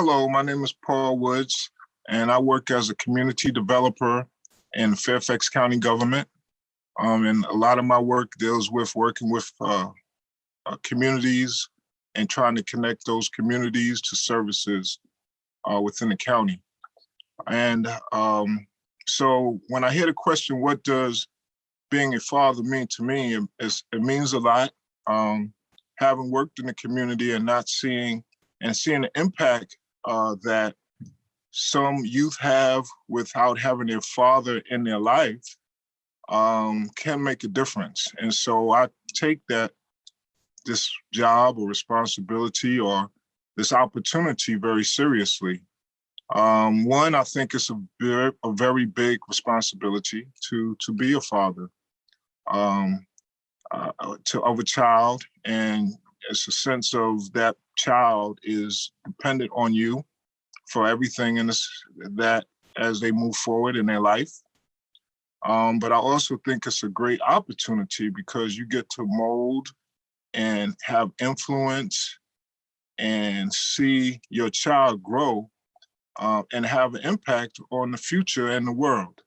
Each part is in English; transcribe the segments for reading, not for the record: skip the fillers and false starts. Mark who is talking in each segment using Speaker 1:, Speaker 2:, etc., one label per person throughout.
Speaker 1: Hello, my name is Paul Woods, and I work as a community developer in Fairfax County government. And a lot of my work deals with working with communities and trying to connect those communities to services within the county. And so when I hear the question, what does being a father mean to me? It means a lot. Having worked in the community and seeing the impact that some youth have without having their father in their life can make a difference. And so I take this job or responsibility or this opportunity very seriously. One, I think it's a very big responsibility to be a father of a child, and it's a sense of that child is dependent on you for everything in that as they move forward in their life. But I also think it's a great opportunity because you get to mold and have influence and see your child grow and have an impact on the future and the world.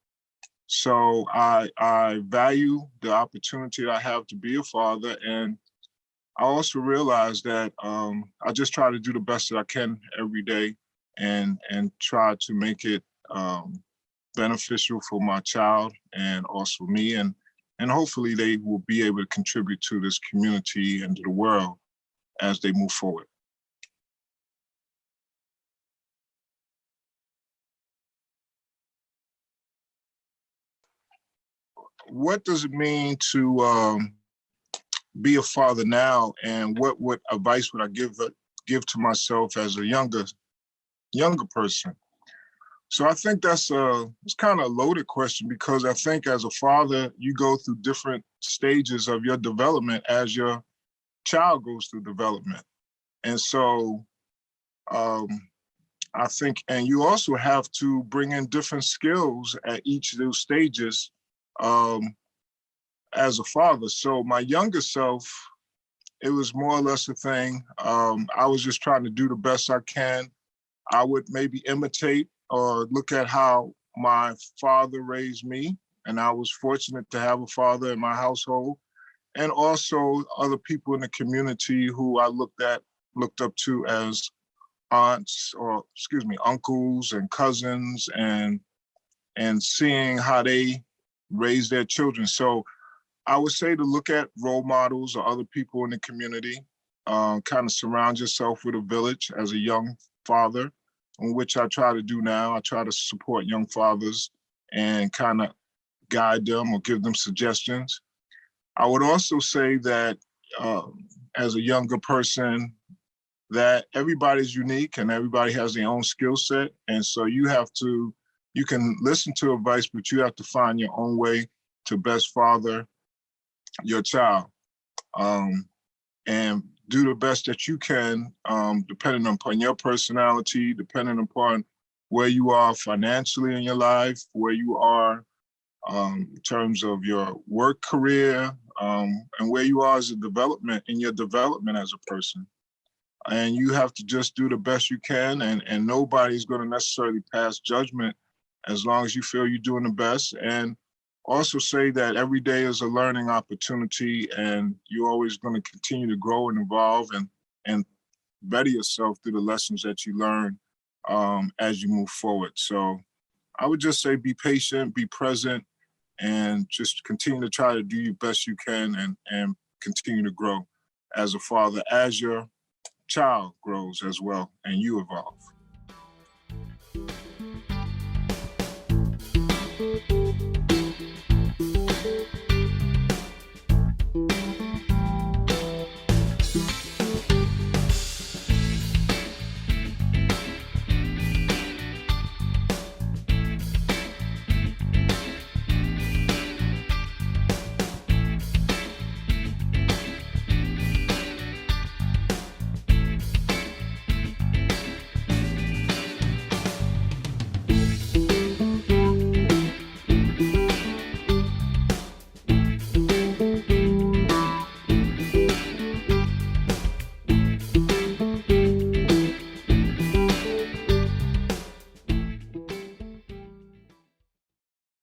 Speaker 1: So I value the opportunity I have to be a father, and I also realize that I just try to do the best that I can every day and try to make it beneficial for my child and also me, and hopefully they will be able to contribute to this community and to the world as they move forward. What does it mean to be a father now, and what advice would I give to myself as a younger person? So I think it's kind of a loaded question, because I think as a father, you go through different stages of your development as your child goes through development. And so I think, and you also have to bring in different skills at each of those stages as a father. So my younger self, it was more or less a thing. I was just trying to do the best I can. I would maybe imitate or look at how my father raised me. And I was fortunate to have a father in my household, and also other people in the community who I looked up to as uncles and cousins, and seeing how they raise their children. So I would say to look at role models or other people in the community, kind of surround yourself with a village as a young father, in which I try to do now. I try to support young fathers and kind of guide them or give them suggestions. I would also say that as a younger person, that everybody's unique and everybody has their own skill set. And so you can listen to advice, but you have to find your own way to best father your child, and do the best that you can, depending upon your personality, depending upon where you are financially in your life, where you are in terms of your work career, and where you are as in your development as a person. And you have to just do the best you can, and nobody's going to necessarily pass judgment as long as you feel you're doing the best. And also say that every day is a learning opportunity, and you're always going to continue to grow and evolve and better yourself through the lessons that you learn as you move forward. So I would just say be patient, be present, and just continue to try to do the best you can, and continue to grow as a father, as your child grows as well, and you evolve.